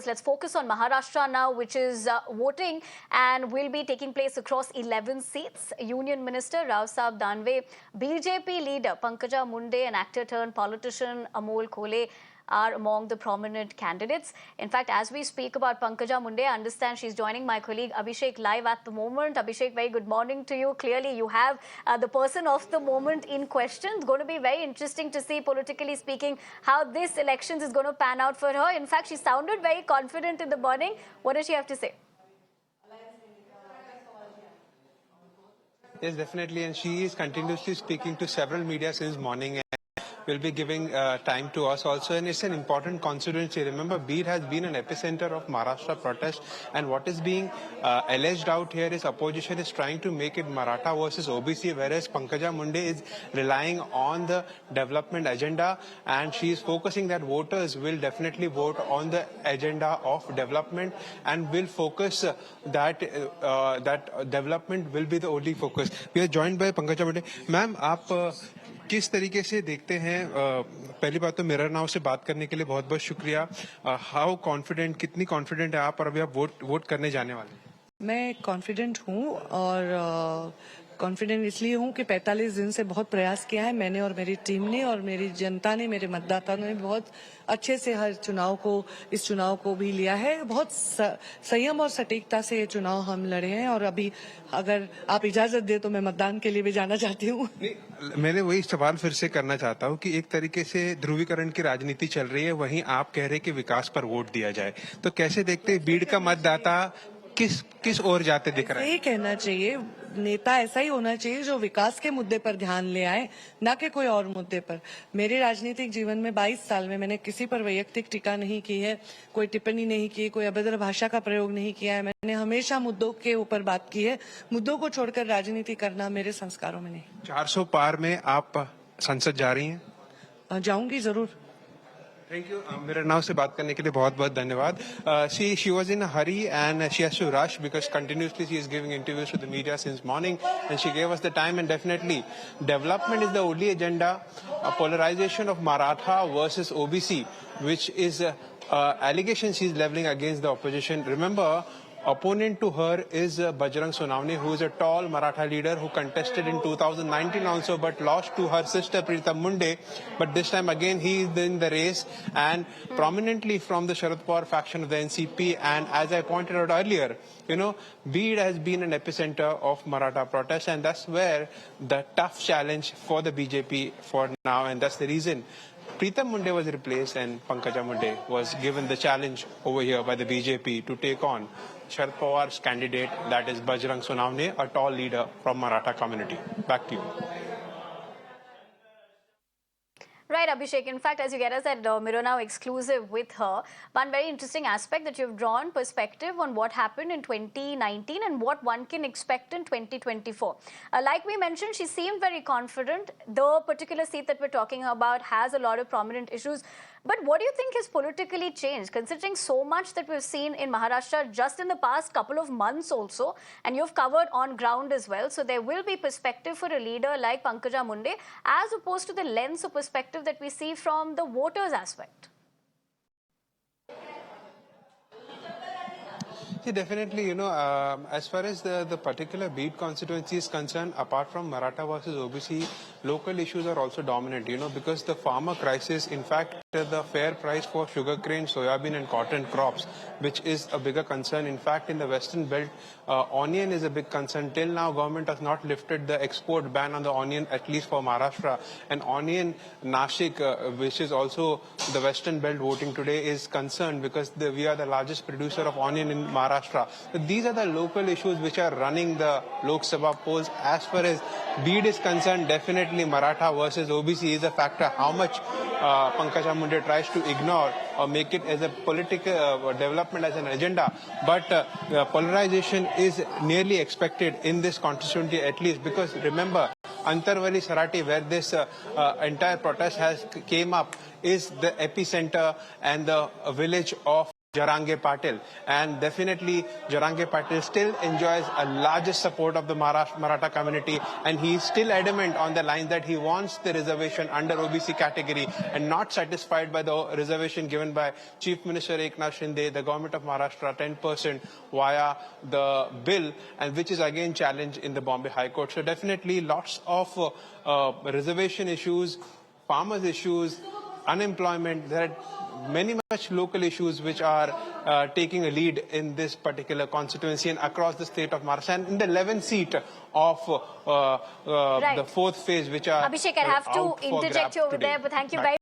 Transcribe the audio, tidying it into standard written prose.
Let's focus on Maharashtra now, which is voting and will be taking place across 11 seats. Union Minister Rao Saab Danve, BJP leader Pankaja Munde, and actor turned politician Amol Khole are among the prominent candidates. In fact, as we speak about Pankaja Munde, I understand she's joining my colleague Abhishek live at the moment. Abhishek, very good morning to you. Clearly, you have the person of the moment in question. It's going to be very interesting to see, politically speaking, how this elections is going to pan out for her. In fact, she sounded very confident in the morning. What does she have to say? Yes, definitely. And she is continuously speaking to several media since morning. Will be giving time to us also, and it's an important constituency. Remember, Beed has been an epicenter of Maharashtra protest, and what is being alleged out here is opposition is trying to make it Maratha versus OBC, whereas Pankaja Munde is relying on the development agenda, and she is focusing that voters will definitely vote on the agenda of development and will focus that development will be the only focus. We are joined by Pankaja Munde. Ma'am, आप किस तरीके से देखते हैं? पहली बात तो मेरा नाव से बात करने के लिए बहुत बहुत शुक्रिया. हाउ कॉन्फिडेंट, कितनी कॉन्फिडेंट है आप, और अभी आप वोट करने जाने वाले हैं? मैं कॉन्फिडेंट हूँ, और कॉन्फिडेंट इसलिए हूँ कि 45 दिन से बहुत प्रयास किया है मैंने और मेरी टीम ने, और मेरी जनता ने, मेरे मतदाताओं ने बहुत अच्छे से हर इस चुनाव को भी लिया है. बहुत संयम और सटीकता से ये चुनाव हम लड़े हैं, और अभी अगर आप इजाजत दे तो मैं मतदान के लिए भी जाना चाहती हूँ. मैंने वही सवाल फिर से करना चाहता हूँ कि एक तरीके से ध्रुवीकरण की राजनीति चल रही है, वहीं आप कह रहे हैं कि विकास पर वोट दिया जाए, तो कैसे देखते हैं बीड़ का मतदाता किस ओर जाते दिख रहा है? यही कहना चाहिए, नेता ऐसा ही होना चाहिए जो विकास के मुद्दे पर ध्यान ले आए, ना कि कोई और मुद्दे पर. मेरे राजनीतिक जीवन में 22 साल में मैंने किसी पर वैयक्तिक टीका नहीं की है, कोई टिप्पणी नहीं की, कोई अभद्र भाषा का प्रयोग नहीं किया है. मैंने हमेशा मुद्दों के ऊपर बात की है. मुद्दों को छोड़कर राजनीति करना मेरे संस्कारों में नहीं. 400 पार में आप संसद जा रही हैं? जाऊंगी जरूर. Thank you. मेरे नाव से बात करने के लिए बहुत बहुत धन्यवाद. She was in a hurry and she has to rush because continuously she is giving interviews to the media since morning, and she gave us the time. And definitely development is the only agenda. Polarization of Maratha versus OBC, which is allegation she is leveling against the opposition. Remember, opponent to her is Bajrang Sonawne, who is a tall Maratha leader who contested in 2019 also, but lost to her sister Pritam Munde. But this time again he is in the race, and prominently from the Sharad Pawar faction of the NCP. And as I pointed out earlier, Beed has been an epicenter of Maratha protests, and that's where the tough challenge for the BJP for now, and that's the reason Pritam Munde was replaced and Pankaja Munde was given the challenge over here by the BJP to take on Sharad Pawar's candidate, that is Bajrang Sonawne, a tall leader from Maratha community. Back to you. Right, Abhishek. In fact, as you get us at Mirror Now exclusive with her, one very interesting aspect that you've drawn perspective on what happened in 2019 and what one can expect in 2024. Like we mentioned, she seemed very confident. The particular seat that we're talking about has a lot of prominent issues. But what do you think has politically changed, considering so much that we've seen in Maharashtra just in the past couple of months also, and you've covered on ground as well? So there will be perspective for a leader like Pankaja Munde, as opposed to the lens of perspective that we see from the voters' aspect. See, definitely, as far as the particular Beed constituency is concerned, apart from Maratha versus OBC, local issues are also dominant, because the farmer crisis, in fact, the fair price for sugarcane, soybean and cotton crops, which is a bigger concern. In fact, in the western belt, onion is a big concern. Till now, government has not lifted the export ban on the onion, at least for Maharashtra. And onion, Nashik, which is also the western belt voting today, is concerned because we are the largest producer of onion in Maharashtra. So these are the local issues which are running the Lok Sabha polls. As far as Beed is concerned, definitely Maratha versus OBC is a factor. How much Pankaja Munde tries to ignore or make it as a political development as an agenda, but polarization is nearly expected in this constituency, at least because remember, Antarvali Sarati, where this entire protest has came up, is the epicenter and the village of Jarange Patil, and definitely Jarange Patil still enjoys a largest support of the Maratha community, and he is still adamant on the line that he wants the reservation under OBC category, and not satisfied by the reservation given by Chief Minister Eknath Shinde, the government of Maharashtra, 10% via the bill, and which is again challenged in the Bombay High Court. So definitely lots of reservation issues, farmers issues, unemployment. There are many much local issues which are taking a lead in this particular constituency and across the state of Maharashtra. And in the 11th seat of Right. the fourth phase, which are Abhishek, I have to out for interject grabs you over today. there, but thank you Back very